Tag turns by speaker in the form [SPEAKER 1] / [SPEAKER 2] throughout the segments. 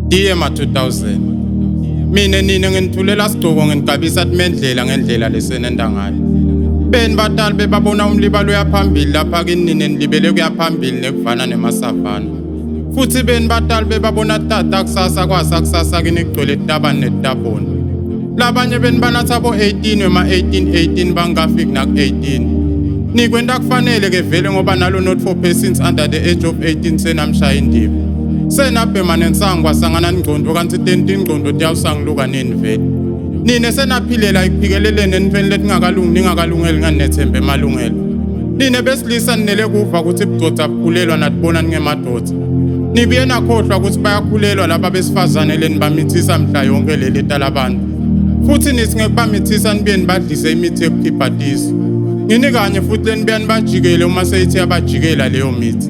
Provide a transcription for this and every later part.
[SPEAKER 1] Diye ma 2000 mina nina nginithulela sigcoko nginikabisa athi mendlela ngendlela lesenenda ngayo. Beni badala bebabona umlibalo uyaphambili lapha kini nina nilibele kuyaphambili nekuvana nemasavana. Futhi beni badala bebabona tata kusasa kwasa kusasa kini kugcwele itabane netabona. Labanye beni banatha bo 18 wema 18 bangafiki nak 18. Nikwenda kufanele ke vele ngoba nalo not for persons under the age of 18 senamshaya indiva. Senabhema nensangwa sangana ngcondo kanti tenti ingcondo tiyawusangluka nini vele. Nine senaphilela ikuphikeleleni enifeni letingakalungi ningakalungeli nganethembe emalungelo. Nine besilisa ninele kuva ukuthi ibugcotha bukhulelwa natibona ningemadoda. Nibuye nakhohlwa ukuthi bayakhulelwa laba besifazane leni bamithisa mhla yonke leli talabantu. Futhi nithi ngekubamithisa nibuye nibadlise imithi yokukhipha tiso. Ngini kanye futhi leni buye nibajikele uma seyithi yabajikela leyo mithi.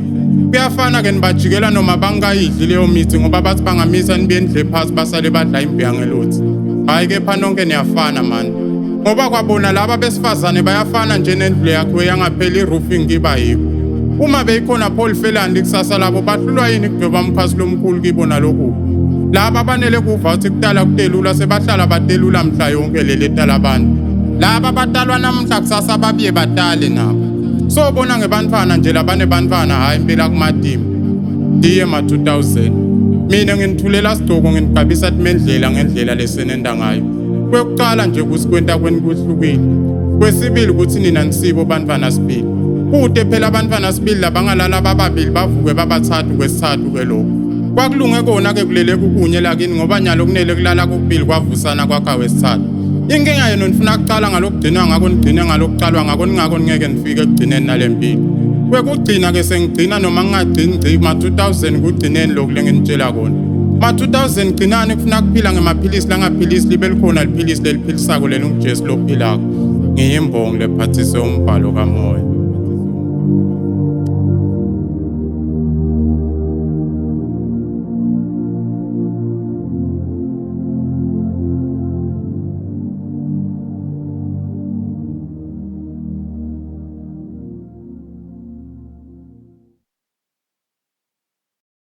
[SPEAKER 1] Kuyafana ke nibajikela noma bangayidli leyo mithi ngoba bathi bangamisa nibuye nidle phansi basale badla imbiya ngelothi. Hayi kepha nonke niyafana mani. Ngoba kwabona laba besifazane bayafana nje nendlu yakho yangapheli roofing kiba yikho. Uma beyikhona Paul Felandi kusasa labo bahlulwa yini kudoba umkhasi lomkhulu kibona lokhu. Laba banele kuva uthi kudala kutelula sebahlala batelula mhla yonke leli talabantu. Laba batalwa namhla kusasa babiye batale nabo. So bona ngebantwana nje labane bantwana hayi impela kumadimi. Diye ma 2000 mina nginithulela sigcoko nginikabisa athi mendlela ngendlela lesenenda ngayo. Kwekuqala nje kusikwenta kweni kuhlukile. Kwesibili ukuthi nina nisibo bantwana sibili. Kude phela abantwana sibili labangalala bababili bavuke babathathu kwesithathu ke lokho. Kwakulunge kona ke kulele kukunye lakini ngoba nyalo kunele kulala kokubili kwavusana kwakha wesithathu. Inkinga yenu nifuna kuqala ngalokugcina ngako nigcine ngalokuqalwa ngako ningako ngeke nifike ekugcineni nalempilo. Kwekugcina ke sengigcina noma ngingagcini ngci ma 2000 kugcineni lokhu lenginitshela kona. Ma 2000 gcinani kufuna kuphila ngemaphilisi langaphilisi libe likhona liphilisi leliphilisako leli uJesu lophilako. Ngiyimbongo lephathise umbhalo kamoya.